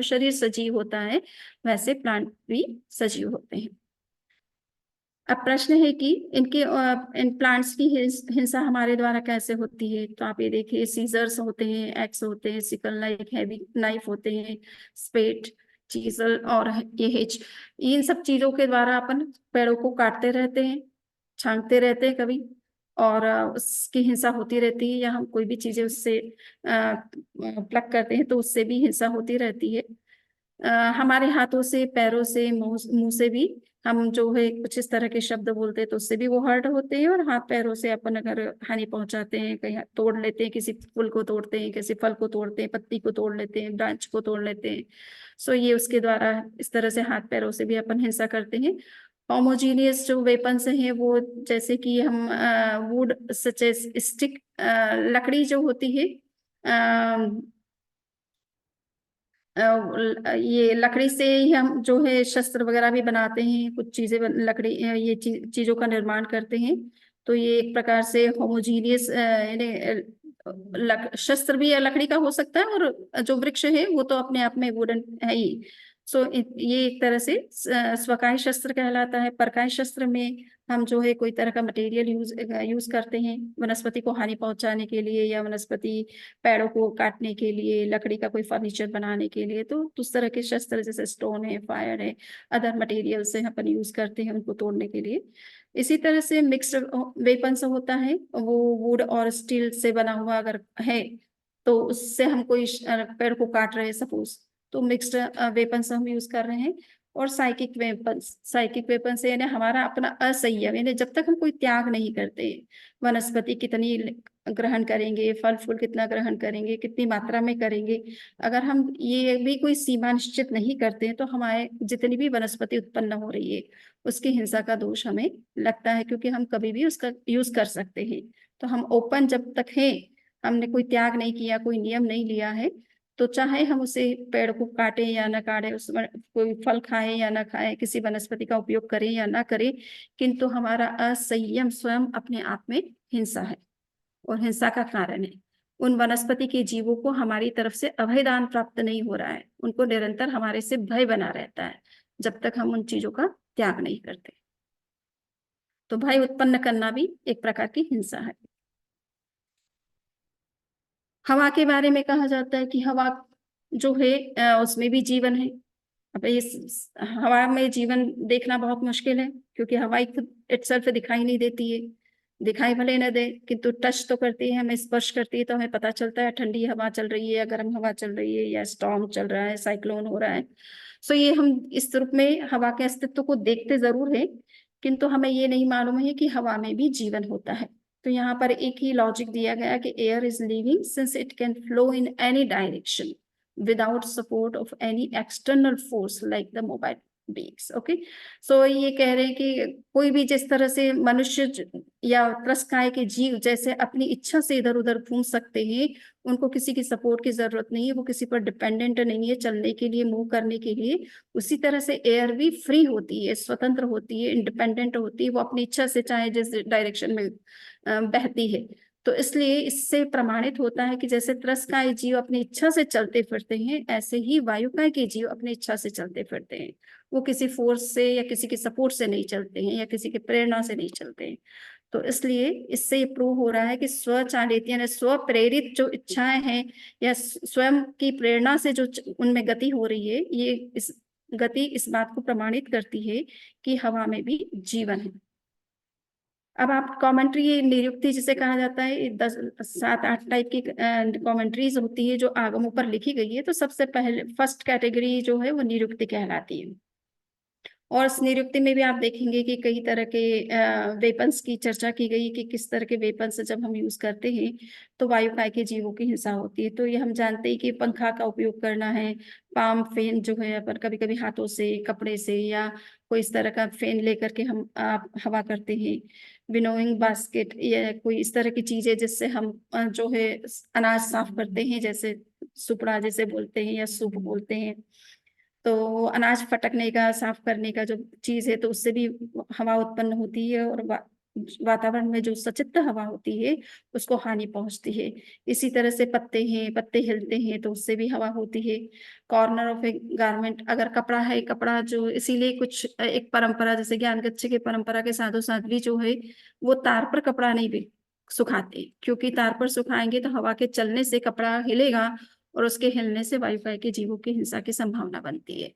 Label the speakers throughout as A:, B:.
A: शरीर सजीव होता है वैसे प्लांट भी सजीव होते हैं। अब प्रश्न है कि इन प्लांट्स की हिंसा हमारे द्वारा कैसे होती है। तो आप ये देखिए, सीजर्स होते हैं, एक्स होते हैं, सिकल नाइफ, हैवी नाइफ होते हैं, स्पेट, चीजल और ये हिच। इन सब चीजों के द्वारा अपन पेड़ों को काटते रहते हैं, छांटते रहते हैं कभी, और उसकी हिंसा होती रहती है। या हम कोई भी चीजें उससे प्लग करते हैं तो उससे भी हिंसा होती रहती है। अ, हमारे हाथों से, पैरों से, मुंह मुंह से भी हम जो है कुछ इस तरह के शब्द बोलते हैं तो उससे भी वो हर्ट होते हैं। और हाथ पैरों से अपन अगर हानि पहुंचाते हैं, कहीं तोड़ लेते हैं, किसी फूल को तोड़ते हैं, किसी फल को तोड़ते हैं, पत्ती को तोड़ लेते हैं, ब्रांच को तोड़ लेते हैं, सो ये उसके द्वारा इस तरह से हाथ पैरों से भी अपन हिंसा करते हैं। होमोजीनियस जो वेपन्स हैं वो, जैसे कि हम वुड सच एज स्टिक, लकड़ी जो होती है, ये लकड़ी से ही हम जो है शस्त्र वगैरह भी बनाते हैं, कुछ चीजें लकड़ी ये चीजों का निर्माण करते हैं। तो ये एक प्रकार से होमोजीनियस शस्त्र भी लकड़ी का हो सकता है, और जो वृक्ष है वो तो अपने आप में वुडन है ही। सो ये एक तरह से स्वकाय शस्त्र कहलाता है। परकाय शस्त्र में हम जो है कोई तरह का मटेरियल यूज करते हैं वनस्पति को हानि पहुंचाने के लिए, या वनस्पति पेड़ों को काटने के लिए, लकड़ी का कोई फर्नीचर बनाने के लिए। तो उस तरह के शस्त्र जैसे स्टोन है, फायर है, अदर मटेरियल से अपन यूज करते हैं उनको तोड़ने के लिए। इसी तरह से मिक्स्ड वेपन्स होता है, वो वुड और स्टील से बना हुआ अगर है तो उससे हम कोई पेड़ को काट रहे हैं सपोज, तो मिक्स्ड वेपन्स हम यूज कर रहे हैं। और साइकिक वेपन्स यानी हमारा अपना असंयम, यानी जब तक हम कोई त्याग नहीं करते, वनस्पति कितनी ग्रहण करेंगे, फल फूल कितना ग्रहण करेंगे, कितनी मात्रा में करेंगे, अगर हम ये भी कोई सीमा निश्चित नहीं करते हैं तो हमारे जितनी भी वनस्पति उत्पन्न हो रही है उसकी हिंसा का दोष हमें लगता है, क्योंकि हम कभी भी उसका यूज कर सकते हैं। तो हम ओपन जब तक है, हमने कोई त्याग नहीं किया, कोई नियम नहीं लिया है, तो चाहे हम उसे पेड़ को काटें या ना काटें, उसमें कोई फल खाएं या ना खाएं, किसी वनस्पति का उपयोग करें या ना करें, किंतु हमारा असंयम स्वयं अपने आप में हिंसा है और हिंसा का कारण है। उन वनस्पति के जीवों को हमारी तरफ से अभयदान प्राप्त नहीं हो रहा है, उनको निरंतर हमारे से भय बना रहता है जब तक हम उन चीजों का त्याग नहीं करते। तो भय उत्पन्न करना भी एक प्रकार की हिंसा है। हवा के बारे में कहा जाता है कि हवा जो है उसमें भी जीवन है। अब इस हवा में जीवन देखना बहुत मुश्किल है, क्योंकि हवा खुद इटसेल्फ दिखाई नहीं देती है। दिखाई भले न दे, किंतु टच तो करती है, हमें स्पर्श करती है, तो हमें पता चलता है ठंडी हवा चल रही है या गर्म हवा चल रही है, या स्टॉर्म चल रहा है, साइक्लोन हो रहा है। सो ये हम इस रूप में हवा के अस्तित्व को देखते जरूर है, किंतु हमें ये नहीं मालूम है कि हवा में भी जीवन होता है। तो यहाँ पर एक ही लॉजिक दिया गया कि air is living since it can flow in any direction without support of any external force like the mobile beings. Okay, so ये कह रहे हैं कि कोई भी जिस तरह से मनुष्य या त्रस्काय के जीव जैसे अपनी इच्छा से इधर उधर घूम सकते हैं, उनको किसी की सपोर्ट की जरूरत नहीं है, वो किसी पर डिपेंडेंट नहीं है चलने के लिए, मूव करने के लिए। उसी तरह से एयर भी फ्री होती है, स्वतंत्र होती है, इंडिपेंडेंट होती है, वो अपनी इच्छा से चाहे जिस डायरेक्शन में बहती है। तो इसलिए इससे प्रमाणित होता है कि जैसे त्रस्काय जीव अपनी इच्छा से चलते फिरते हैं, ऐसे ही वायुकाय के जीव अपनी इच्छा से चलते फिरते हैं। वो किसी फोर्स से या किसी के सपोर्ट से नहीं चलते हैं, या किसी की प्रेरणा से नहीं चलते हैं। तो इसलिए इससे ये प्रूव हो रहा है कि स्वचालित यानी स्व प्रेरित जो इच्छाएं हैं, या स्वयं की प्रेरणा से जो उनमें गति हो रही है, ये इस गति इस बात को प्रमाणित करती है कि हवा में भी जीवन है। अब आप कमेंट्री, निरुक्ति जिसे कहा जाता है, 10 7 8 टाइप की कमेंट्रीज होती है जो आगमों पर लिखी गई है। तो सबसे पहले फर्स्ट कैटेगरी जो है वो निरुक्ति कहलाती है। और इस निरुक्ति में भी आप देखेंगे कि कई तरह के वेपन्स की चर्चा की गई कि किस तरह के वेपन्स जब हम यूज करते हैं तो वायुकाय के जीवों की हिंसा होती है। तो ये हम जानते हैं कि पंखा का उपयोग करना है, पाम फेन जो है अपन कभी कभी हाथों से, कपड़े से, या कोई इस तरह का फेन लेकर के हम हवा करते हैं। विनोइंग बास्केट, या कोई इस तरह की चीजें जिससे हम जो है अनाज साफ करते हैं, जैसे सुपड़ा जैसे बोलते हैं या सूप बोलते हैं। तो अनाज फटकने का, साफ करने का जो चीज है, तो उससे भी हवा उत्पन्न होती है। और वातावरण में जो सचित्र हवा होती है उसको हानि पहुंचती है। इसी तरह से पत्ते हैं, पत्ते हिलते हैं तो उससे भी हवा होती है। कॉर्नर ऑफ ए गारमेंट, अगर कपड़ा है, कपड़ा जो इसीलिए कुछ एक परंपरा जैसे ज्ञानगच्छ की परंपरा के साधु साथ भी जो है वो तार पर कपड़ा नहीं भी सुखाते, क्योंकि तार पर सुखाएंगे तो हवा के चलने से कपड़ा हिलेगा और उसके हिलने से वायुकाय के जीवों की हिंसा की संभावना बनती है।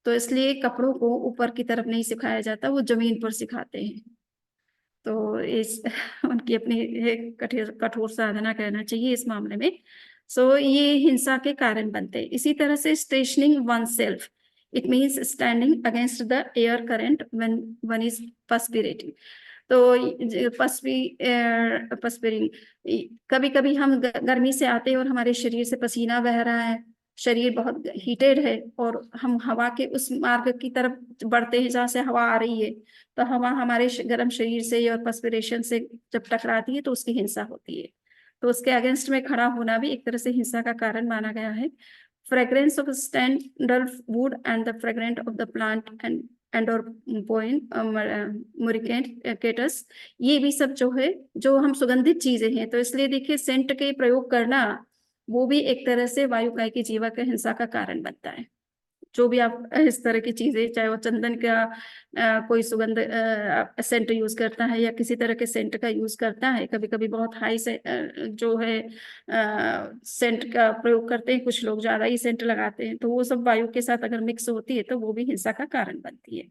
A: तो इसलिए कपड़ों को ऊपर की तरफ नहीं सिखाया जाता, वो जमीन पर सिखाते हैं। तो इस उनकी अपनी एक कठोर कठोर साधना कहना चाहिए इस मामले में। सो ये हिंसा के कारण बनते हैं। इसी तरह से stationing oneself, it means standing against the air current when one is perspirating. तो पर्स्पिरिंग, कभी कभी हम गर्मी से आते हैं और हमारे शरीर से पसीना बह रहा है, शरीर बहुत हीटेड है और हम हवा के उस मार्ग की तरफ बढ़ते हैं जहाँ से हवा आ रही है, तो हवा हमारे गर्म शरीर से और पर्स्पिरेशन से जब टकराती है तो उसकी हिंसा होती है। तो उसके अगेंस्ट में खड़ा होना भी एक तरह से हिंसा का कारण माना गया है। Fragrance of standard would and the fragrant of the plant and और पोइन मुरिकेटस, ये भी सब जो है जो हम सुगंधित चीजें हैं, तो इसलिए देखिए सेंट के प्रयोग करना वो भी एक तरह से वायुकाय की जीवा का हिंसा का कारण बनता है। जो भी आप इस तरह की चीजें, चाहे वो चंदन का कोई सुगंध सेंट यूज करता है या किसी तरह के सेंट का यूज करता है, कभी कभी बहुत हाई से जो है सेंट का प्रयोग करते हैं कुछ लोग, ज्यादा ही सेंट लगाते हैं, तो वो सब वायु के साथ अगर मिक्स होती है तो वो भी हिंसा का कारण बनती है।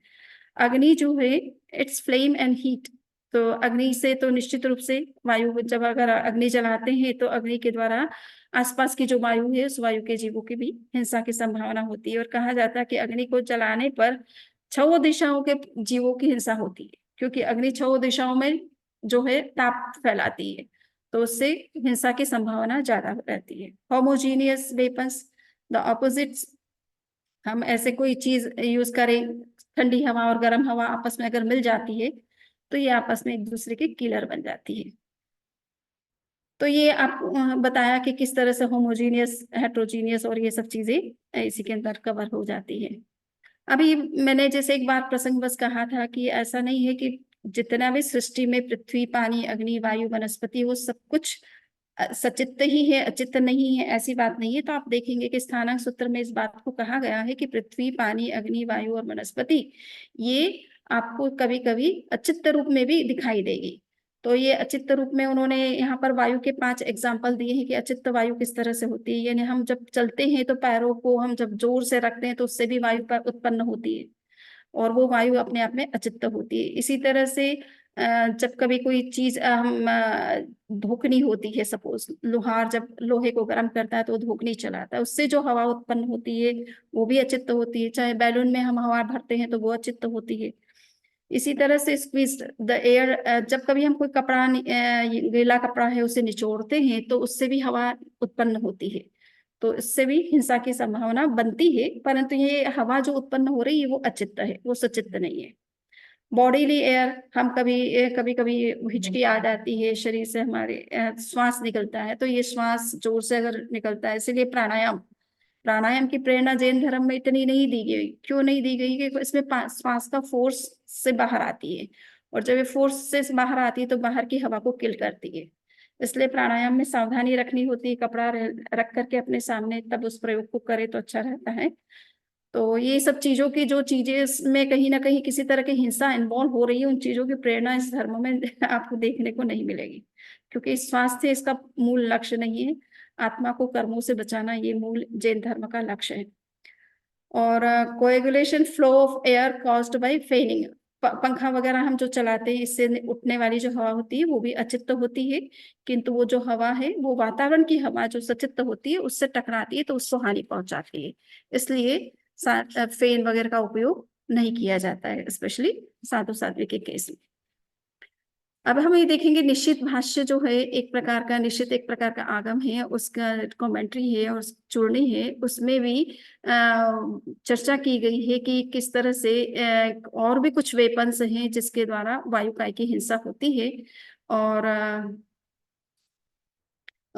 A: अग्नि जो है इट्स फ्लेम एंड हीट, तो अग्नि से तो निश्चित रूप से वायु, जब अगर अग्नि जलाते हैं तो अग्नि के द्वारा आसपास की जो वायु है उस वायु के जीवों की भी हिंसा की संभावना होती है। और कहा जाता है कि अग्नि को जलाने पर छह दिशाओं के जीवों की हिंसा होती है, क्योंकि अग्नि छह दिशाओं में जो है ताप फैलाती है, तो उससे हिंसा की संभावना ज्यादा रहती है। होमोजीनियस वेपन्स, द ऑपोजिट्स, हम ऐसे कोई चीज यूज करें, ठंडी हवा और गर्म हवा आपस में अगर मिल जाती है तो ये आपस में एक दूसरे के किलर बन जाती है। तो ये आप बताया कि किस तरह से होमोजीनियस, हेट्रोजीनियस और ये सब चीजें इसी के अंदर कवर हो जाती है। अभी मैंने जैसे एक बार प्रसंगवश कहा था कि ऐसा नहीं है कि जितना भी सृष्टि में पृथ्वी, पानी, अग्नि, वायु, वनस्पति, वो सब कुछ सचित्त ही है, अचित्त नहीं है, ऐसी बात नहीं है। तो आप देखेंगे कि स्थानांक सूत्र में इस बात को कहा गया है कि पृथ्वी, पानी, अग्नि, वायु और वनस्पति ये आपको कभी कभी अचित्त रूप में भी दिखाई देगी। तो ये अचित्त रूप में उन्होंने यहाँ पर वायु के 5 एग्जाम्पल दिए हैं कि अचित्त वायु किस तरह से होती है। यानी हम जब चलते हैं तो पैरों को हम जब जोर से रखते हैं तो उससे भी वायु उत्पन्न होती है और वो वायु अपने आप में अचित्त होती है। इसी तरह से जब कभी कोई चीज हम धोखनी होती है, सपोज लोहार जब लोहे को गर्म करता है तो धोखनी चलाता है, उससे जो हवा उत्पन्न होती है वो भी अचित्त होती है। चाहे बैलून में हम हवा भरते हैं तो वो अचित्त होती है। इसी तरह से स्क्वीज द एयर, जब कभी हम कोई कपड़ा गीला कपड़ा है उसे निचोड़ते हैं तो उससे भी हवा उत्पन्न होती है, तो इससे भी हिंसा की संभावना बनती है। परंतु ये हवा जो उत्पन्न हो रही है वो अचित्त है, वो सचित्त नहीं है। बॉडीली एयर, हम कभी कभी हिचकी आ जाती है शरीर से, हमारे श्वास निकलता है, तो ये श्वास जोर से अगर निकलता है, इसीलिए प्राणायाम, प्राणायाम की प्रेरणा जैन धर्म में इतनी नहीं दी गई। क्यों नहीं दी गई? कि इसमें श्वास का फोर्स से बाहर आती है, और जब ये फोर्स से बाहर आती है तो बाहर की हवा को किल करती है। इसलिए प्राणायाम में सावधानी रखनी होती है, कपड़ा रख करके अपने सामने तब उस प्रयोग को करे तो अच्छा रहता है। तो ये सब चीजों की जो चीजें इसमें कहीं ना कहीं किसी तरह की हिंसा इन्वॉल्व हो रही है, उन चीजों की प्रेरणा इस धर्म में आपको देखने को नहीं मिलेगी, क्योंकि स्वास्थ्य इसका मूल लक्ष्य नहीं है। आत्मा को कर्मों से बचाना ये मूल जैन धर्म का लक्ष्य है। और coagulation, flow of air caused by फेनिंग, पंखा वगैरह हम जो चलाते हैं इससे उठने वाली जो हवा होती है वो भी अचित्त होती है, किंतु वो जो हवा है वो वातावरण की हवा जो सचित्त होती है उससे टकराती है तो उसको हानि पहुंचाती है। इसलिए फेन वगैरह का उपयोग नहीं किया जाता है, स्पेशली साधु साध्वी के केस में। अब हम ये देखेंगे निश्चित भाष्य जो है एक प्रकार का, निश्चित एक प्रकार का आगम है, उसका कमेंट्री है और चूर्णी है, उसमें भी चर्चा की गई है कि किस तरह से और भी कुछ वेपन्स हैं जिसके द्वारा वायुकाय की हिंसा होती है। और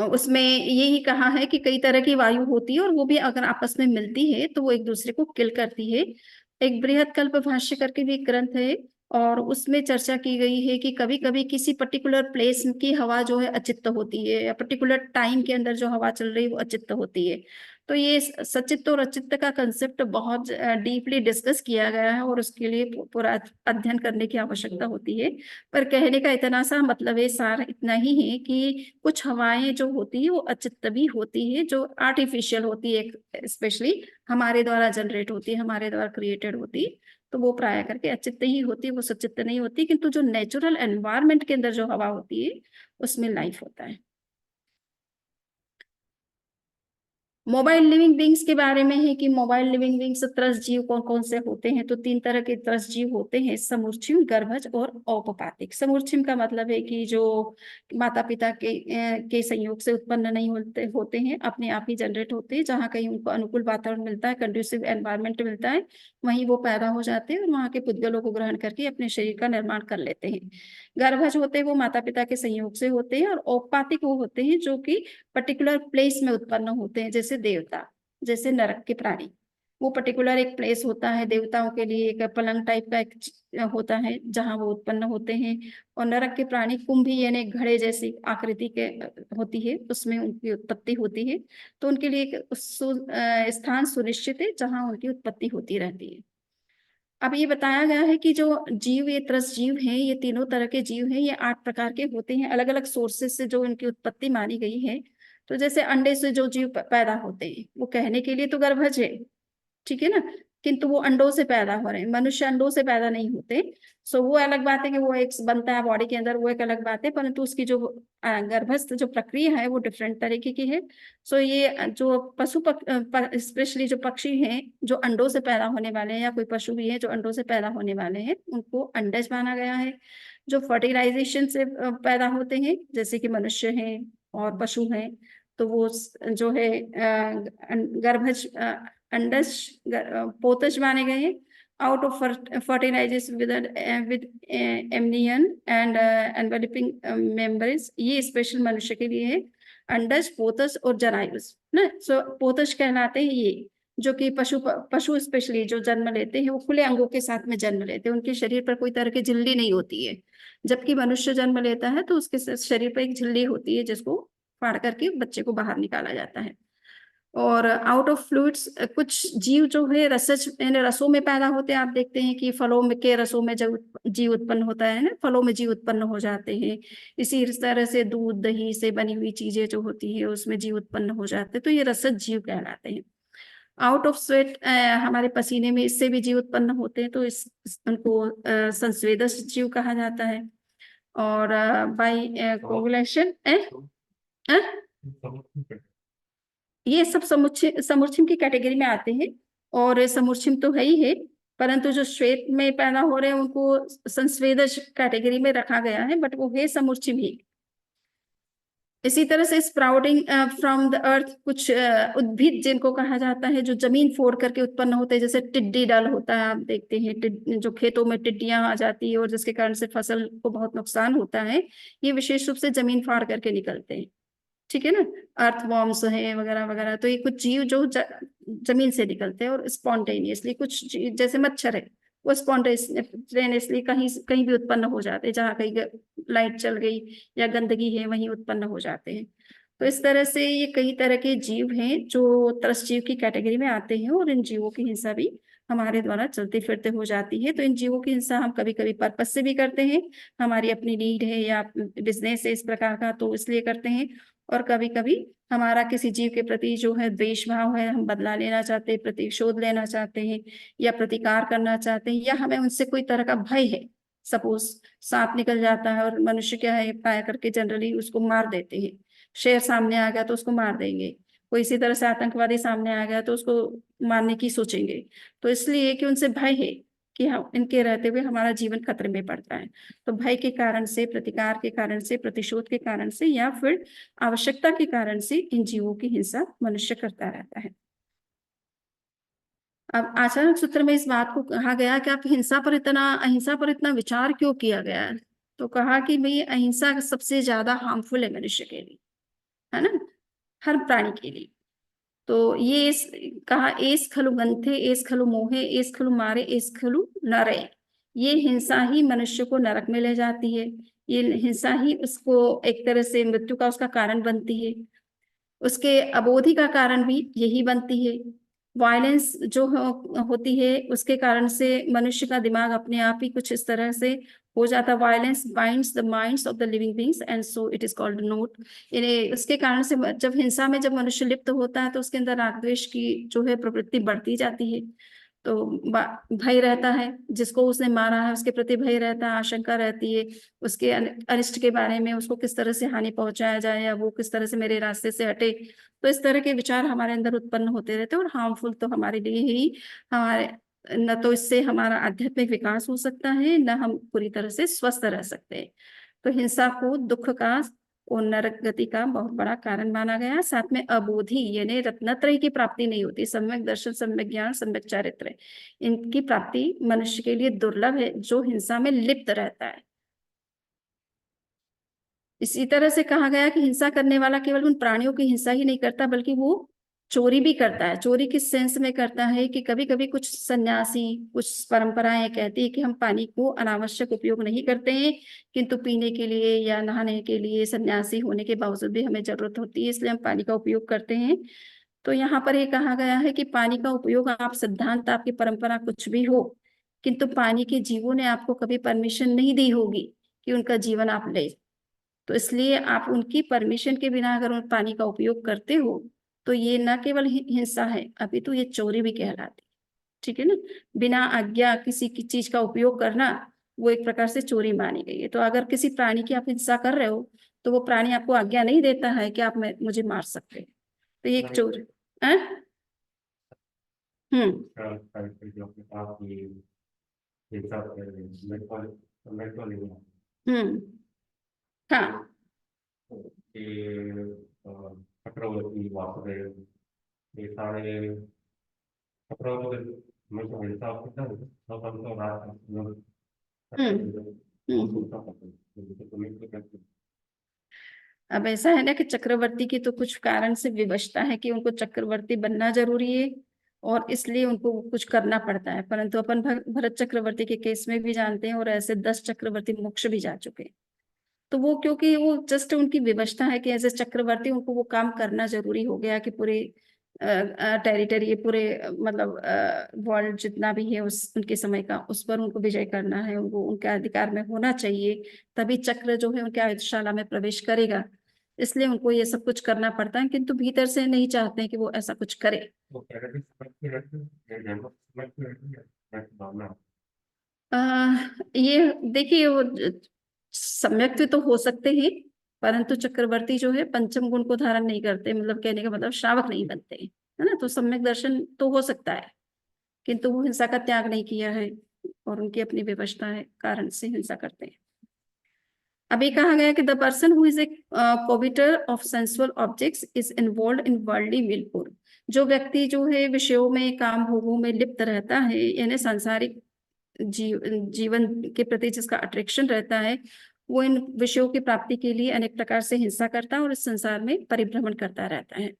A: उसमें यही कहा है कि कई तरह की वायु होती है और वो भी अगर आपस में मिलती है तो वो एक दूसरे को किल करती है। एक बृहद कल्प भाष्य करके भी एक ग्रंथ है, और उसमें चर्चा की गई है कि कभी कभी किसी पर्टिकुलर प्लेस की हवा जो है अचित्त होती है, या पर्टिकुलर टाइम के अंदर जो हवा चल रही है वो अचित्त होती है। तो ये सचित्त और अचित्त का कंसेप्ट बहुत डीपली डिस्कस किया गया है, और उसके लिए पूरा अध्ययन करने की आवश्यकता होती है। पर कहने का इतना सा मतलब है, सार इतना ही है कि कुछ हवाएं जो होती है वो अचित्त भी होती है, जो आर्टिफिशियल होती है, स्पेशली हमारे द्वारा जनरेट होती है, हमारे द्वारा क्रिएटेड होती है। तो वो प्राय करके अचित्त ही होती है, वो सचित्त नहीं होती। किंतु जो नेचुरल एनवायरनमेंट के अंदर जो हवा होती है उसमें लाइफ होता है। मोबाइल लिविंग बींग्स के बारे में है कि मोबाइल लिविंग बींग्स त्रस्त जीव कौन कौन से होते हैं। तो 3 तरह के त्रस्त जीव होते हैं: समूर्छिम, गर्भज और औपपातिक। समूर्छिम का मतलब है कि जो माता पिता के संयोग से उत्पन्न नहीं होते होते हैं, अपने आप ही जनरेट होते हैं। जहाँ कहीं उनको अनुकूल वातावरण मिलता है, कंड्यूसिव एनवायरनमेंट मिलता है, वहीं वो पैदा हो जाते हैं और वहाँ के पुद्गलों को ग्रहण करके अपने शरीर का निर्माण कर लेते हैं। गर्भज होते हैं वो माता पिता के संयोग से होते हैं, और औपपातिक वो होते हैं जो कि पर्टिकुलर प्लेस में उत्पन्न होते हैं, जैसे देवता, जैसे नरक के प्राणी। वो पर्टिकुलर एक प्लेस होता है देवताओं के लिए, एक पलंग टाइप का एक होता है जहां वो उत्पन्न होते हैं। और नरक के प्राणी कुंभी यानी घड़े जैसी आकृति के होती है, उसमें उनकी उत्पत्ति होती है। तो उनके लिए एक स्थान सुनिश्चित है जहां उनकी उत्पत्ति होती रहती है। अब ये बताया गया है कि जो जीव, ये त्रस्त जीव हैं, ये तीनों तरह के जीव हैं, ये 8 प्रकार के होते हैं, अलग अलग सोर्सेस से जो इनकी उत्पत्ति मानी गई है। तो जैसे अंडे से जो जीव पैदा होते हैं वो कहने के लिए तो गर्भज है, ठीक है ना, किंतु वो अंडों से पैदा हो रहे हैं। मनुष्य अंडों से पैदा नहीं होते। सो वो अलग बात है कि वो एक बनता है बॉडी के अंदर, वो एक अलग बात है, परंतु उसकी जो गर्भस्थ जो प्रक्रिया है वो डिफरेंट तरीके की है। सो ये जो पशु स्पेशली जो पक्षी हैं जो अंडों से पैदा होने वाले हैं, या कोई पशु भी है जो अंडों से पैदा होने वाले हैं, उनको अंडज माना गया है। जो फर्टिलाइजेशन से पैदा होते हैं, जैसे कि मनुष्य हैं और पशु हैं, तो वो जो है गर्भज अंडज पोतज माने गए हैं। Out of fertilization with amnion and enveloping membranes, ये स्पेशल मनुष्य के लिए है। अंडज, पोतज और जरायुज ना। सो पोतज कहलाते हैं ये, जो कि पशु स्पेशली जो जन्म लेते हैं वो खुले अंगों के साथ में जन्म लेते हैं, उनके शरीर पर कोई तरह की झिल्ली नहीं होती है। जबकि मनुष्य जन्म लेता है तो उसके शरीर पर एक झिल्ली होती है, जिसको फाड़ करके बच्चे को बाहर निकाला जाता है। और आउट ऑफ फ्लूइड्स, कुछ जीव जो है रसज यानी रसों में पैदा होते हैं। आप देखते हैं कि फलों में के रसों में जब जीव उत्पन्न होता है ना, फलों में जीव उत्पन्न हो जाते हैं। इसी तरह से दूध दही से बनी हुई चीजें जो होती है उसमें जीव उत्पन्न हो जाते हैं, तो ये रसज जीव कहलाते हैं। आउट ऑफ स्वेट, हमारे पसीने में इससे भी जीव उत्पन्न होते हैं, तो उनको संस्वेदक जीव कहा जाता है। और बाई कोगुलेशन, ये सब समुच्चय की कैटेगरी में आते हैं। और समुच्चय तो है ही है, परंतु जो श्वेत में पैदा हो रहे हैं उनको संस्वेदज कैटेगरी में रखा गया है, बट वो है समुच्चय भी। इसी तरह से स्प्राउटिंग फ्रॉम द अर्थ, कुछ उद्भिद जिनको कहा जाता है जो जमीन फोड़ करके उत्पन्न होते हैं, जैसे टिड्डी दल होता है। आप देखते हैं जो खेतों में टिड्डियां आ जाती है और जिसके कारण से फसल को बहुत नुकसान होता है, ये विशेष रूप से जमीन फाड़ करके निकलते हैं, ठीक है ना। अर्थवॉर्म्स है वगैरह वगैरह। तो ये कुछ जीव जो जमीन से निकलते हैं, और स्पॉन्टेनियसली कुछ जैसे मच्छर है, वो स्पॉन्टेनियसली कहीं कहीं भी उत्पन्न हो जाते हैं, जहाँ कहीं लाइट चल गई या गंदगी है वहीं उत्पन्न हो जाते हैं। तो इस तरह से ये कई तरह के जीव हैं जो त्रस्त जीव की कैटेगरी में आते हैं, और इन जीवों की हिंसा भी हमारे द्वारा चलते फिरते हो जाती है। तो इन जीवों की हिंसा हम कभी कभी पर्पस से भी करते हैं, हमारी अपनी नीड है या बिजनेस है इस प्रकार का, तो इसलिए करते हैं। और कभी कभी हमारा किसी जीव के प्रति जो है द्वेष भाव है, हम बदला लेना चाहते हैं, प्रतिशोध लेना चाहते हैं, या प्रतिकार करना चाहते हैं, या हमें उनसे कोई तरह का भय है। सपोज सांप निकल जाता है और मनुष्य क्या है पाया करके जनरली उसको मार देते हैं। शेर सामने आ गया तो उसको मार देंगे। कोई इसी तरह से आतंकवादी सामने आ गया तो उसको मारने की सोचेंगे। तो इसलिए कि उनसे भय है कि हम इनके रहते हुए हमारा जीवन खतरे में पड़ता है। तो भय के कारण से, प्रतिकार के कारण से, प्रतिशोध के कारण से, या फिर आवश्यकता के कारण से इन जीवों की हिंसा मनुष्य करता रहता है। अब आचरण सूत्र में इस बात को कहा गया कि आप अहिंसा पर इतना विचार क्यों किया गया है। तो कहा कि भाई अहिंसा सबसे ज्यादा हार्मफुल है मनुष्य के लिए, है ना, हर प्राणी के लिए। तो ये कहा एस खलु गंथे, एस खलु मोहे, एस खलु मारे, एस खलु नरे। ये हिंसा ही मनुष्य को नरक में ले जाती है। ये हिंसा ही उसको एक तरह से मृत्यु का उसका कारण बनती है। उसके अबोधि का कारण भी यही बनती है। वायलेंस जो होती है उसके कारण से मनुष्य का दिमाग अपने आप ही कुछ इस तरह से हो जाता है। Violence binds the minds of the living beings and so it is called note. इन्हें उसके कारण से जब हिंसा में जब मनुष्य लिप्त होता है तो उसके अंदर राग द्वेष की जो है प्रवृत्ति बढ़ती जाती है। तो भय रहता है, जिसको उसने मारा है उसके प्रति भय रहता है, आशंका रहती है उसके अनिष्ट के बारे में, उसको किस तरह से हानि पहुंचाया जाए या वो किस तरह से मेरे रास्ते से हटे। तो इस तरह के विचार हमारे अंदर उत्पन्न होते रहते हैं और हार्मफुल तो हमारे लिए ही हमारे न तो इससे हमारा आध्यात्मिक विकास हो सकता है न हम पूरी तरह से स्वस्थ रह सकते हैं। तो हिंसा को दुख का और नरक गति का बहुत बड़ा कारण माना गया है। साथ में अबोधि यानी रत्नत्रय की प्राप्ति नहीं होती। सम्यक दर्शन, सम्यक ज्ञान, सम्यक चारित्र, इनकी प्राप्ति मनुष्य के लिए दुर्लभ है जो हिंसा में लिप्त रहता है। इसी तरह से कहा गया कि हिंसा करने वाला केवल उन प्राणियों की हिंसा ही नहीं करता बल्कि वो चोरी भी करता है। चोरी किस सेंस में करता है कि कभी कभी कुछ सन्यासी, कुछ परंपराएं कहती है कि हम पानी को अनावश्यक उपयोग नहीं करते हैं, किंतु पीने के लिए या नहाने के लिए सन्यासी होने के बावजूद भी हमें जरूरत होती है, इसलिए हम पानी का उपयोग करते हैं। तो यहाँ पर ये कहा गया है कि पानी का उपयोग आप सिद्धांत, आपकी परंपरा कुछ भी हो, किंतु पानी के जीवों ने आपको कभी परमिशन नहीं दी होगी कि उनका जीवन आप ले। तो इसलिए आप उनकी परमिशन के बिना अगर उन पानी का उपयोग करते हो तो ये न केवल हिंसा है, अभी तो ये चोरी भी कहलाती है। ठीक है ना। बिना आज्ञा किसी की चीज का उपयोग करना वो एक प्रकार से चोरी मानी गई है। तो अगर किसी प्राणी की आप हिंसा कर रहे हो तो वो प्राणी आपको आज्ञा नहीं देता है कि आप मुझे मार सकते हैं, तो ये एक चोरी है। हम्म। हम्म। हाँ।
B: चक्रवर्ती वासुदेव ये सारे चक्रवर्ती में तो हिंसा होता है तो रात
A: अब ऐसा है ना कि चक्रवर्ती की तो कुछ कारण से विवशता है कि उनको चक्रवर्ती बनना जरूरी है और इसलिए उनको कुछ करना पड़ता है। परंतु अपन भरत चक्रवर्ती के केस में भी जानते हैं और ऐसे 10 चक्रवर्ती मोक्ष भी जा चुके हैं। तो वो क्योंकि वो जस्ट उनकी विवशता है कि एज ए चक्रवर्ती उनको वो काम करना जरूरी हो गया कि पूरे टेरिटरी, पूरे मतलब वर्ल्ड जितना भी है उस उनके समय का, उस पर उनको विजय करना है, उनको उनके अधिकार में होना चाहिए, तभी चक्र जो है उनके आयुधशाला में प्रवेश करेगा। इसलिए उनको ये सब कुछ करना पड़ता है, किंतु भीतर से नहीं चाहते हैं कि वो ऐसा कुछ करे। ये देखिए वो सम्यक तो हो सकते हैं, परंतु चक्रवर्ती जो है पंचम गुण को धारण नहीं करते, मतलब कहने का मतलब श्रावक नहीं बनते, है ना। तो सम्यक दर्शन तो हो सकता है किंतु वो हिंसा का त्याग नहीं किया है और उनकी अपनी विवशता है कारण से हिंसा करते हैं। अभी कहा गया कि the person who is a coveter of sensual objects is involve in worldly whirlpool. जो व्यक्ति जो है विषयों में, काम भोगों में लिप्त रहता है, यानी सांसारिक जीवन के प्रति जिसका अट्रैक्शन रहता है, वो इन विषयों की प्राप्ति के लिए अनेक प्रकार से हिंसा करता है और इस संसार में परिभ्रमण करता रहता है।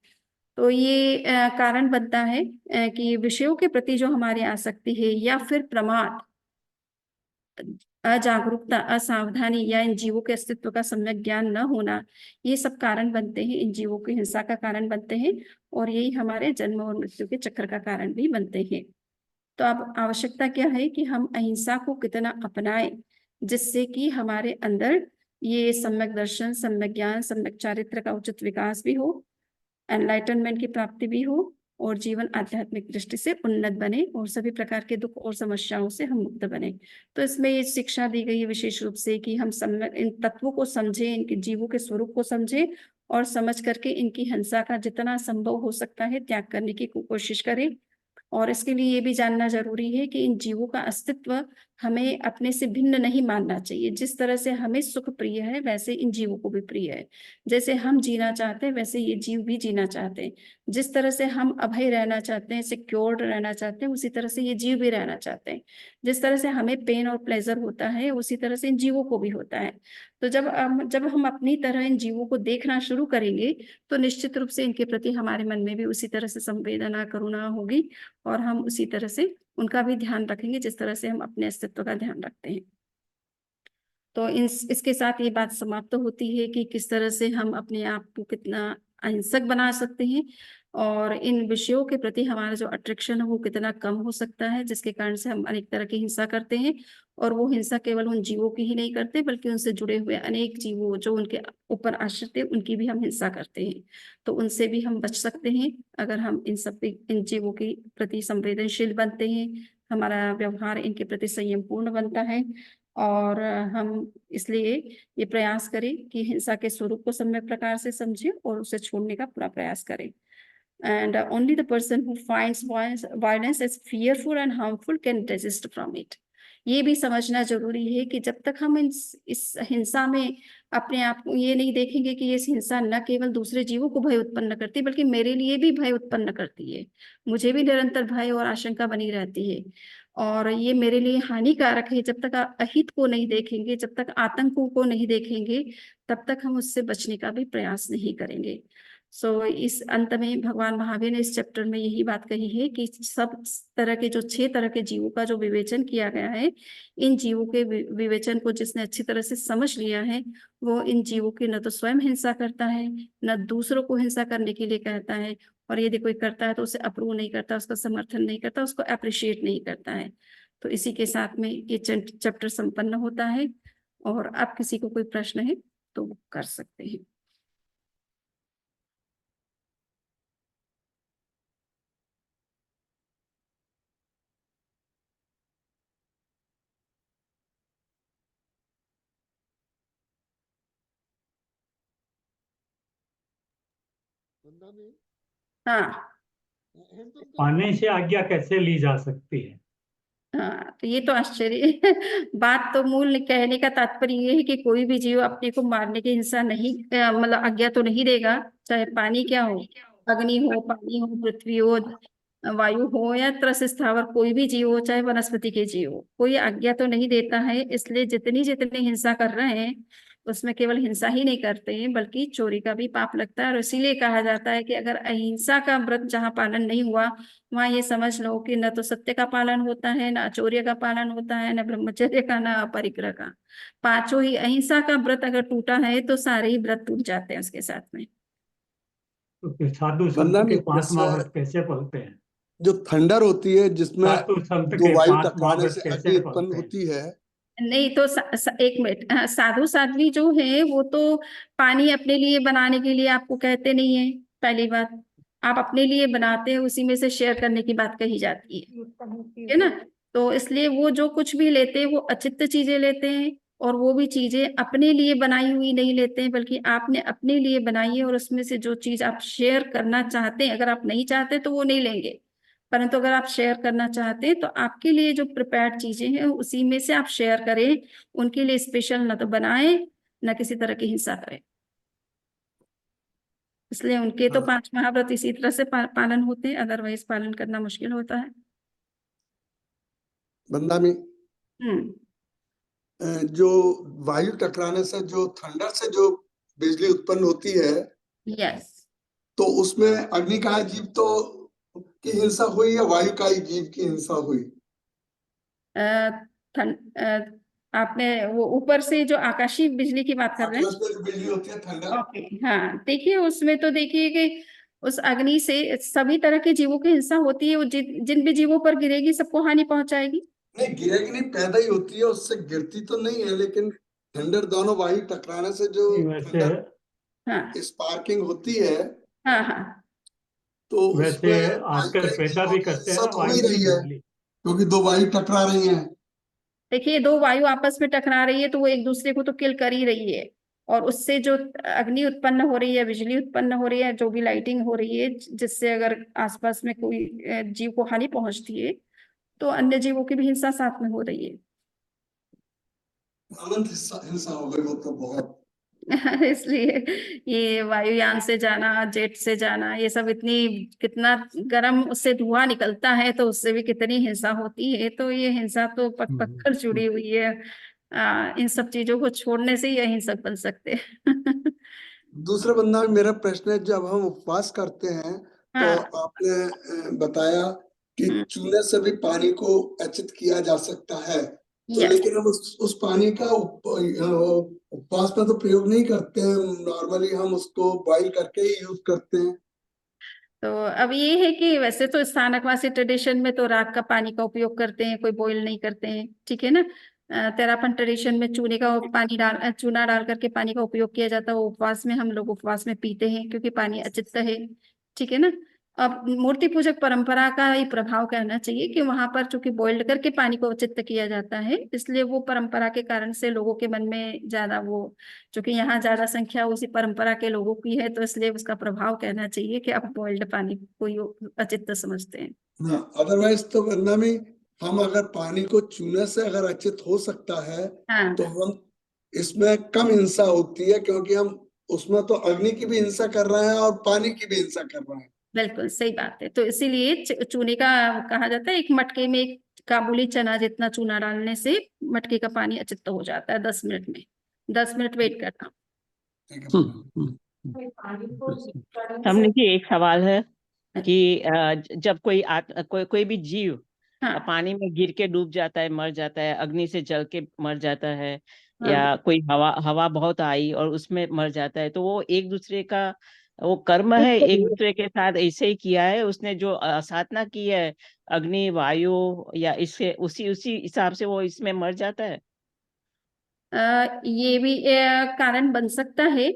A: तो ये कारण बनता है कि विषयों के प्रति जो हमारी आसक्ति है या फिर प्रमाद, अजागरूकता, असावधानी या इन जीवों के अस्तित्व का सम्यक ज्ञान न होना, ये सब कारण बनते हैं, इन जीवों की हिंसा का कारण बनते हैं और यही हमारे जन्म और मृत्यु के चक्र का कारण भी बनते हैं। तो अब आवश्यकता क्या है कि हम अहिंसा को कितना अपनाएं जिससे कि हमारे अंदर ये सम्यक दर्शन, सम्यक ज्ञान, सम्यक चारित्र का उचित विकास भी हो, एनलाइटनमेंट की प्राप्ति भी हो और जीवन आध्यात्मिक दृष्टि से उन्नत बने और सभी प्रकार के दुख और समस्याओं से हम मुक्त बने। तो इसमें ये शिक्षा दी गई है विशेष रूप से कि हम सम्यक इन तत्वों को समझें, इनके जीवों के स्वरूप को समझें और समझ करके इनकी हिंसा का जितना संभव हो सकता है त्याग करने की कोशिश करें। और इसके लिए ये भी जानना जरूरी है कि इन जीवों का अस्तित्व हमें अपने से भिन्न नहीं मानना चाहिए। जिस तरह से हमें सुख प्रिय है वैसे इन जीवों को भी प्रिय है। जैसे हम जीना चाहते हैं वैसे ये जीव भी जीना चाहते हैं। जिस तरह से हम अभय रहना चाहते हैं, सिक्योर्ड रहना चाहते हैं, उसी तरह से ये जीव भी रहना चाहते हैं। जिस तरह से हमें पेन और प्लेजर होता है उसी तरह से इन जीवों को भी होता है। तो जब हम अपनी तरह इन जीवों को देखना शुरू करेंगे तो निश्चित रूप से इनके प्रति हमारे मन में भी उसी तरह से संवेदना, करुणा होगी और हम उसी तरह से उनका भी ध्यान रखेंगे जिस तरह से हम अपने अस्तित्व का ध्यान रखते हैं। तो इसके साथ ये बात समाप्त होती है कि किस तरह से हम अपने आप को कितना अहिंसक बना सकते हैं और इन विषयों के प्रति हमारा जो अट्रैक्शन है वो कितना कम हो सकता है, जिसके कारण से हम अनेक तरह की हिंसा करते हैं। और वो हिंसा केवल उन जीवों की ही नहीं करते बल्कि उनसे जुड़े हुए अनेक जीवों जो उनके ऊपर आश्रित है उनकी भी हम हिंसा करते हैं। तो उनसे भी हम बच सकते हैं अगर हम इन जीवों के प्रति संवेदनशील बनते हैं, हमारा व्यवहार इनके प्रति संयमपूर्ण बनता है। और हम इसलिए ये प्रयास करें कि हिंसा के स्वरूप को सम्यक प्रकार से समझें और उसे छोड़ने का पूरा प्रयास करें। And only the person who finds violence as fearful and harmful can resist from it. ये भी समझना जरूरी है कि जब तक हम इस हिंसा में अपने आप को ये नहीं देखेंगे कि ये हिंसा न केवल दूसरे जीवों को भय उत्पन्न करती बल्कि मेरे लिए भी भय उत्पन्न करती है, मुझे भी निरंतर भय और आशंका बनी रहती है और ये मेरे लिए हानिकारक है, जब तक अहित को नहीं देखेंगे, जब तक आतंकों को नहीं देखेंगे, तब तक हम उससे बचने का भी प्रयास नहीं करेंगे। इस अंत में भगवान महावीर ने इस चैप्टर में यही बात कही है कि सब तरह के जो 6 तरह के जीवों का जो विवेचन किया गया है, इन जीवों के विवेचन को जिसने अच्छी तरह से समझ लिया है वो इन जीवों की न तो स्वयं हिंसा करता है, न दूसरों को हिंसा करने के लिए कहता है, और यदि कोई करता है तो उसे अप्रूव नहीं करता, उसका समर्थन नहीं करता, उसको अप्रिशिएट नहीं करता है। तो इसी के साथ में ये चैप्टर संपन्न होता है और अब किसी को कोई प्रश्न है तो वो कर सकते हैं। हाँ
C: पाने से आज्ञा कैसे ली जा सकती है?
A: हाँ, तो ये तो आश्चर्य बात तो मूल कहने का तात्पर्य ये है कि कोई भी जीव अपने को मारने की हिंसा नहीं मतलब आज्ञा तो नहीं देगा, चाहे पानी क्या हो, अग्नि हो, पानी हो, पृथ्वी हो, वायु हो या त्रस स्थावर कोई भी जीव हो, चाहे वनस्पति के जीव हो, कोई आज्ञा तो नहीं देता है। इसलिए जितनी जितनी हिंसा कर रहे हैं उसमें केवल हिंसा ही नहीं करते हैं बल्कि चोरी का भी पाप लगता है। और इसीलिए कहा जाता है कि अगर अहिंसा का व्रत जहाँ पालन नहीं हुआ वहां ये समझ लो कि न तो सत्य का पालन होता है, न आचौर्य का पालन होता है, न ब्रह्मचर्य का, न अपरिग्रह का। पांचों ही अहिंसा का व्रत अगर टूटा है तो सारे ही व्रत टूट जाते हैं उसके साथ में।
C: तो फिर साधु संत
D: वंदना
C: के
D: में
C: 5
D: जैसे
C: महाव्रत कैसे पढ़ते हैं?
D: जो थंडर होती है जिसमें
C: साधु संत
D: दो
C: के
D: वायु
C: 5
D: टकराने
C: महाव्रत
D: से
C: कैसे
D: अग्नि उत्पन्न
C: पढ़ते हैं?
D: होती है।
A: नहीं तो एक मिनट, साधु साध्वी जो है वो तो पानी अपने लिए बनाने के लिए आपको कहते नहीं है। पहली बात आप अपने लिए बनाते हैं, उसी में से शेयर करने की बात कही जाती है ना। तो इसलिए वो जो कुछ भी लेते हैं वो अचित्त चीजें लेते हैं और वो भी चीजें अपने लिए बनाई हुई नहीं लेते हैं बल्कि आपने अपने लिए बनाई है और उसमें से जो चीज आप शेयर करना चाहते हैं, अगर आप नहीं चाहते तो वो नहीं लेंगे, परंतु अगर आप शेयर करना चाहते हैं तो आपके लिए जो प्रिपेयर्ड चीजें हैं उसी में से आप शेयर करें, उनके लिए स्पेशल न तो बनाएं न किसी तरह की हिंसा करें। इसलिए उनके तो 5 महाव्रत इसी तरह से पालन होते हैं, अदरवाइज पालन करना मुश्किल होता है।
D: वंदना में
A: हम्म।
D: जो वायु टकराने से जो थंडर से जो बिजली उत्पन्न होती है
A: यस।
D: तो उसमें अग्नि का जीव तो की हिंसा हुई या वायु का ही जीव की हिंसा हुई?
A: आपने वो ऊपर से जो आकाशीय बिजली की बात कर रहे हैं?
D: आकाश में जो बिजली होती है थंडर।
A: ओके हाँ, देखिए उसमें तो देखिए कि उस अग्नि से सभी तरह के जीवों की हिंसा होती है, वो जिन भी जीवों पर गिरेगी सबको हानि पहुंचाएगी।
D: नहीं गिरेगी नहीं, पैदा ही होती है, उससे गिरती तो नहीं है, लेकिन थंडर दोनों वायु टकराने से जो
C: वैसे
A: हाँ
D: स्पार्किंग होती है
A: हाँ हाँ
D: तो
C: वैसे
D: उसमें
C: आजकल पैदा भी करते हैं ना
D: हिंसा तो हो ही
C: वायु की
D: रही है
C: बिजली।
D: क्योंकि दो वायु टकरा रही हैं।
A: देखिए दो वायु आपस में टकरा रही है तो वो एक दूसरे को तो किल कर ही रही है, और उससे जो अग्नि उत्पन्न हो रही है, बिजली उत्पन्न हो रही है, जो भी लाइटिंग हो रही है, जिससे अगर आसपास में कोई जीव को हानि पहुंचती है तो अन्य जीवों की भी हिंसा साथ में हो रही है।
D: अनंत हिंसा हो गई वो तो बहुत।
A: इसलिए ये वायुयान से जाना, जेट से जाना, ये सब इतनी कितना गर्म उससे धुआं निकलता है तो उससे भी कितनी हिंसा होती है। तो ये हिंसा तो पक्कर जुड़ी हुई है। इन सब चीजों को छोड़ने से ही अहिंसक बन सकते हैं।
D: दूसरे बंदा में मेरा प्रश्न है, जब हम उपवास करते हैं तो
A: हाँ
D: आपने बताया कि चूने से भी पानी को अचित किया जा सकता है, तो
A: Yes.
D: लेकिन हम उस पानी का उपवास में तो प्रयोग नहीं करते हैं, नॉर्मली हम उसको बॉइल करके ही यूज करते हैं।
A: तो अब ये है कि वैसे तो स्थानकवासी ट्रेडिशन में तो राख का पानी का उपयोग करते हैं, कोई बॉईल नहीं करते हैं, ठीक है ना। तेरापन ट्रेडिशन में चूने का चूना डाल करके पानी का उपयोग किया जाता है, वो उपवास में हम लोग उपवास में पीते हैं क्योंकि पानी अचित्त है, ठीक है ना। अब मूर्ति पूजक परंपरा का ही प्रभाव कहना चाहिए कि वहां पर चूंकि बॉइल्ड करके पानी को अचित्त किया जाता है, इसलिए वो परंपरा के कारण से लोगों के मन में ज्यादा वो, चूंकि यहाँ ज्यादा संख्या उसी परंपरा के लोगों की है, तो इसलिए उसका प्रभाव कहना चाहिए कि आप बॉइल्ड पानी को ही अचित्त समझते हैं।
D: हाँ, अदरवाइज तो वरना में हम अगर पानी को चूने से अगर अचित हो सकता है,
A: हाँ
D: तो हम इसमें कम हिंसा होती है, क्योंकि हम उसमें तो अग्नि की भी हिंसा कर रहे हैं और पानी की भी हिंसा कर रहे हैं।
A: बिल्कुल सही बात है। तो इसीलिए चूने का कहा जाता है, एक मटके में एक काबुली चना जितना चूना डालने से मटके का पानी अचित्त हो जाता है 10 मिनट में। 10 मिनट वेट करना।
D: ठीक है।
E: हमने की एक सवाल है कि जब कोई भी जीव
A: हाँ
E: पानी में गिर के डूब जाता है, मर जाता है, अग्नि से जल के मर जाता है,
A: हाँ
E: या कोई हवा बहुत आई और उसमें मर जाता है, तो वो एक दूसरे का वो कर्म है, एक दूसरे के साथ ऐसे ही किया है उसने, जो साधना की है अग्नि वायु, या इससे उसी उसी हिसाब से वो इसमें मर जाता है।
A: ये भी कारण बन सकता है,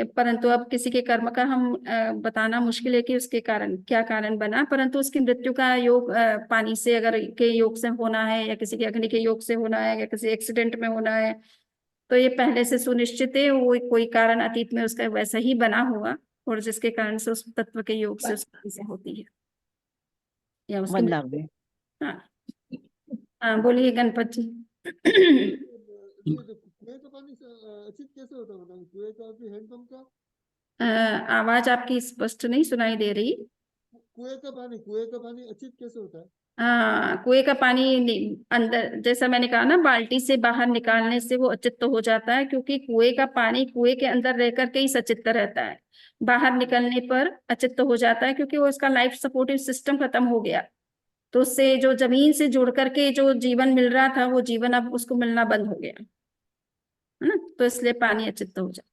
A: परंतु अब किसी के कर्म का हम बताना मुश्किल है कि उसके कारण क्या कारण बना, परंतु उसकी मृत्यु का योग पानी से अगर के योग से होना है, या किसी के अग्नि के योग से होना है, या किसी एक्सीडेंट में होना है, तो ये पहले से सुनिश्चित है, वो कोई कारण अतीत में उसका वैसा ही बना हुआ, और जिसके कारण से उस तत्व के योग से उसकी होती है, या उसकी
E: वंदना में
A: हाँ हाँ, बोलिए गणपत जी।
F: ये जो कुएं का पानी अचित कैसे होता है, मतलब कुएं का भी हैंडपंप का?
A: आवाज आपकी स्पष्ट नहीं सुनाई दे रही।
F: कुएं का पानी अचित कैसे होता है?
A: हाँ, कुएं का पानी अंदर, जैसा मैंने कहा ना, बाल्टी से बाहर निकालने से वो अचित्त हो जाता है, क्योंकि कुएं का पानी कुएं के अंदर रह करके ही सचित्त रहता है, बाहर निकलने पर अचित्त हो जाता है, क्योंकि वो इसका लाइफ सपोर्टिव सिस्टम खत्म हो गया। तो उससे जो जमीन से जुड़ करके जो जीवन मिल रहा था, वो जीवन अब उसको मिलना बंद हो गया, है ना, तो इसलिए पानी अचित्त हो जाता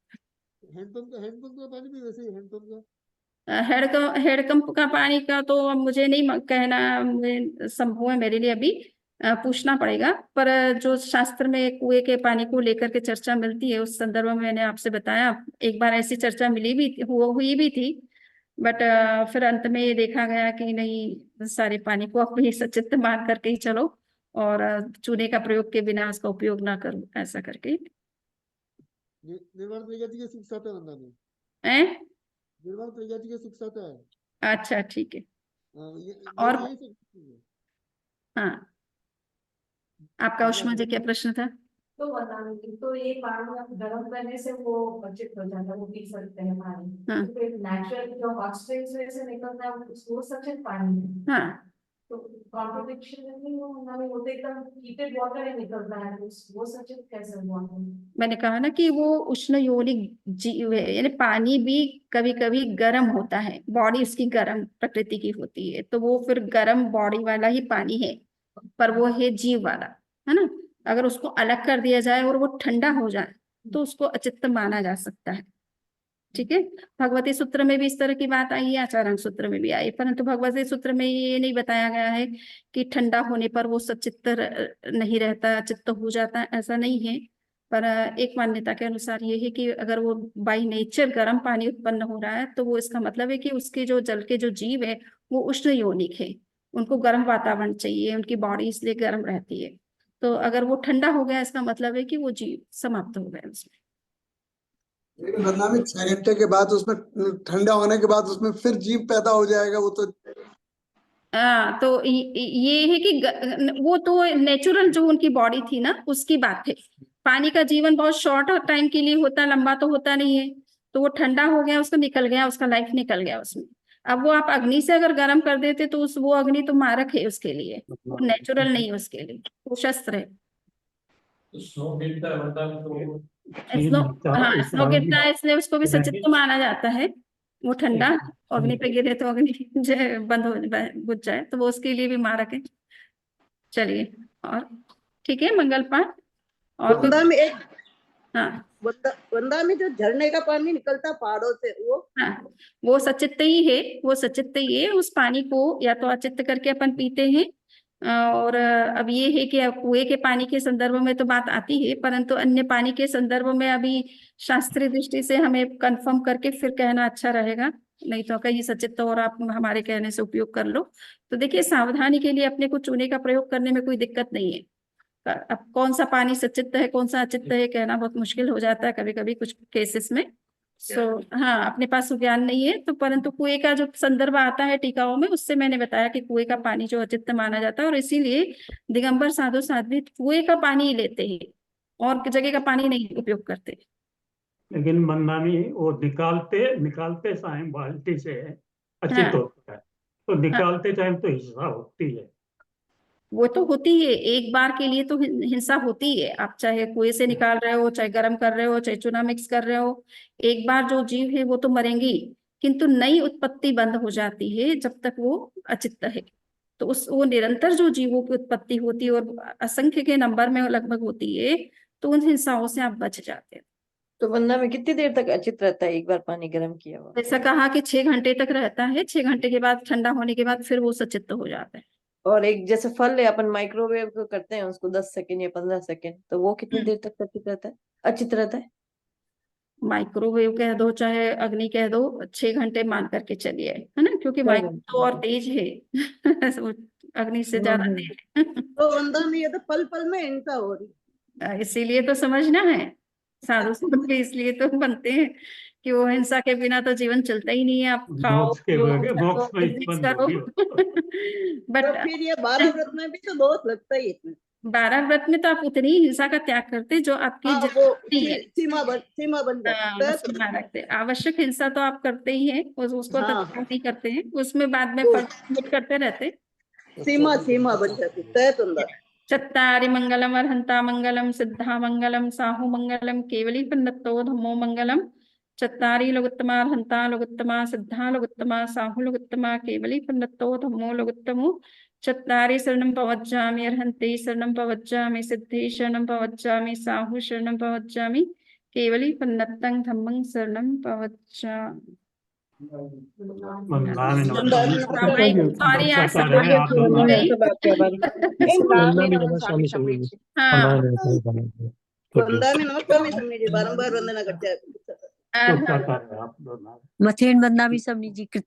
F: हैंडपंप का पानी भी वैसे ही हैंडपंप का?
A: है। हेडपंप का पानी का तो अब मुझे नहीं कहना संभव है मेरे लिए अभी, पूछना पड़ेगा। पर जो शास्त्र में कुएं के पानी को लेकर के चर्चा मिलती है, उस संदर्भ में मैंने आपसे बताया, एक बार ऐसी चर्चा हुई भी थी, बट फिर अंत में ये देखा गया कि नहीं, सारे पानी को अपनी सचित्त मान करके ही चलो, और चूने का प्रयोग के बिना उसका उपयोग ना करो, ऐसा करके।
F: निर्वाण प्रज्ञाति के सुख साता वंदना में
A: हैं?
F: निर्वाण प्रज्ञाति के सुख साता है।
A: अच्छा ठीक है।
F: और
A: और
F: यही सब।
A: हाँ, आपका उष्मा जी क्या प्रश्न था?
G: तो बता रही तो ये पानी गर्म करने से वो बचत हो जाता है, वो पी सकते हैं पानी।
A: हाँ
G: तो फिर नेचुरल जो हॉट स्प्रिंग्स से निकलता है वो सचित पानी है।
A: हाँ,
G: तो कॉन्ट्रडिक्शन नहीं वो हमारे वो तो एकदम हीटेड वाटर ही निकलता है, तो वो सचित कैसे हुआ?
A: मैंने कहा ना कि वो उष्ण योनिक जीव है, यानी पानी भी कभी कभी गर्म होता है, बॉडी उसकी गर्म प्रकृति की होती है, तो वो फिर गर्म बॉडी वाला ही पानी है, पर वो है जीव वाला, है ना। अगर उसको अलग कर दिया जाए और वो ठंडा हो जाए, तो उसको अचित्त माना जा सकता है, ठीक है। भगवती सूत्र में भी इस तरह की बात आई है, आचार्य सूत्र में भी आई, परंतु भगवती सूत्र में ये नहीं बताया गया है कि ठंडा होने पर वो सचित्त नहीं रहता, चित्त हो जाता है, ऐसा नहीं है। पर एक मान्यता के अनुसार ये है कि अगर वो बाई नेचर गर्म पानी उत्पन्न हो रहा है, तो वो इसका मतलब है कि उसके जो जल के जो जीव है वो उष्ण योनिक है, उनको गर्म वातावरण चाहिए, उनकी बॉडी इसलिए गर्म रहती है। तो अगर वो ठंडा हो गया, इसका मतलब है कि वो जीव समाप्त हो गए उसमें।
D: लेकिन वरना में 6 घंटे के बाद उसमें ठंडा होने के बाद उसमें फिर जीव पैदा हो जाएगा, वो तो
A: तो ये है कि वो तो नेचुरल जो उनकी बॉडी थी ना, उसकी बात है। पानी का जीवन बहुत शॉर्ट टाइम के लिए होता है, लंबा तो होता नहीं है, तो वो ठंडा हो गया, उसका निकल गया, उसका लाइफ निकल गया उसमें। अब वो आप अग्नि से अगर गर्म कर देते, तो वो अग्नि तो मारक है उसके लिए, वो नेचुरल नहीं है उसके लिए, वो शस्त्र है।
B: तो स्नो गिरता है मतलब तो
A: स्नो, हाँ स्नो गिरता है, इसलिए उसको भी सचित्त माना जाता है, वो ठंडा अग्नि पे गिरे तो अग्नि बंद हो बुझ जाए, तो वो उसके लिए भी मारक है। चलिए, और ठीक है, मंगल पाठ और कुछ?
H: वंदा में एक
A: हाँ
H: वंदा में जो झरने का पानी निकलता पहाड़ों से, वो
A: हाँ, वो सचित्त ही है, वो सचित्त ही है। उस पानी को या तो अचित्त करके अपन पीते हैं, और अब ये है कि कुएं के पानी के संदर्भ में तो बात आती है, परंतु अन्य पानी के संदर्भ में अभी शास्त्रीय दृष्टि से हमें कंफर्म करके फिर कहना अच्छा रहेगा, नहीं तो कहीं सचित्त और आप हमारे कहने से उपयोग कर लो। तो देखिए, सावधानी के लिए अपने को चूने का प्रयोग करने में कोई दिक्कत नहीं है। अब कौन सा पानी सचित्त है कौन सा अचित्त है कहना बहुत मुश्किल हो जाता है कभी कभी कुछ केसेस में। हाँ, अपने पास ज्ञान नहीं है तो, परंतु कुएं का जो संदर्भ आता है टीकाओं में, उससे मैंने बताया कि कुएं का पानी जो अचित्त माना जाता है, और इसीलिए दिगंबर साधु साध्वी कुएं का पानी ही लेते हैं और जगह का पानी नहीं उपयोग करते।
C: लेकिन मंदानी वो निकालते टाइम बाल्टी से अचित
A: हाँ
C: होता है, तो निकालते टाइम तो हिंसा होती है।
A: वो तो होती है, एक बार के लिए तो हिंसा होती है। आप चाहे कुएं से निकाल रहे हो, चाहे गर्म कर रहे हो, चाहे चूना मिक्स कर रहे हो, एक बार जो जीव है वो तो मरेंगी, किंतु नई उत्पत्ति बंद हो जाती है जब तक वो अचित्त है। तो वो निरंतर जो जीवों की उत्पत्ति होती है और असंख्य के नंबर में लगभग होती है, तो उन हिंसाओं से आप बच जाते हैं।
I: तो वंदा में कितनी देर तक अचित रहता है एक बार पानी गर्म किया हुआ?
A: जैसा कहा कि 6 घंटे तक रहता है, 6 घंटे के बाद ठंडा होने के बाद फिर वो सचित्त हो जाता है।
I: और एक जैसे फल है, अपन माइक्रोवेव को करते हैं उसको 10 सेकंड या 15 सेकंड, तो वो कितनी देर तक अचित रहता है? अचित रहता है।
A: माइक्रोवेव कह दो चाहे अग्नि कह दो, 6 घंटे मान करके चलिए, है ना, क्योंकि माइक्रो तो और तेज है वो अग्नि से ज्यादा तेज है
H: तो वंदा में ये तो पल पल में हिंसा हो रही।
A: इसीलिए तो समझना है, साधु संत भी इसलिए तो बनते हैं कि वो हिंसा के बिना तो जीवन चलता ही नहीं है। आप खाओ
C: मोक्ष के
A: पियो,
C: बगैर मोक्ष में
A: बिजनेस
C: बंद
A: करो
C: होगी।
H: तो
A: बट
H: फिर ये 12 व्रत में भी तो दोष लगता ही है।
A: 12 व्रत में तो आप उतनी ही हिंसा का त्याग करते जो आपकी
H: हाँ, वो
A: जरूरती है।
H: सीमा बन जाती है।
A: उसको ध्यान रखते हैं। आवश्यक हिंसा तो आप करते ही हैं, उसको
H: हाँ।
A: तत्काल नहीं करते हैं, उसमें बाद में फर्क करते रहते।
H: सीमा बन जाती तय तुंदा।
A: चत्तारि मंगलम अर्हंता मंगलम सिद्धा मंगलम साहु मंगलम केवली पन्नतो धम्मो मंगलम। चत्तारि लोकोत्तमा अर्हंता लोकोत्तमा सिद्धा लोकोत्तमा साहु लोकोत्तमा केवली पन्नतो धम्मो लोकोत्तमो। चत्तारि शरणं पवज्जामि अर्हन्ते शरणं पवज्जामि सिद्धे शरणं पवज्जामि साहु शरणं पवज्जामि केवली पन्नतं धम्मं शरणं पवज्जामि।
C: मंदानी
A: सॉरी यार, सब
C: है आप
A: भूल
C: दोनों।
A: गई। हाँ
H: वंदा में नमस्कार में समझ जी बारंबार वंदना करते हैं।
C: तो क्या कर रहे हैं आप दोनों?
J: मथेन बंदा भी सब निजी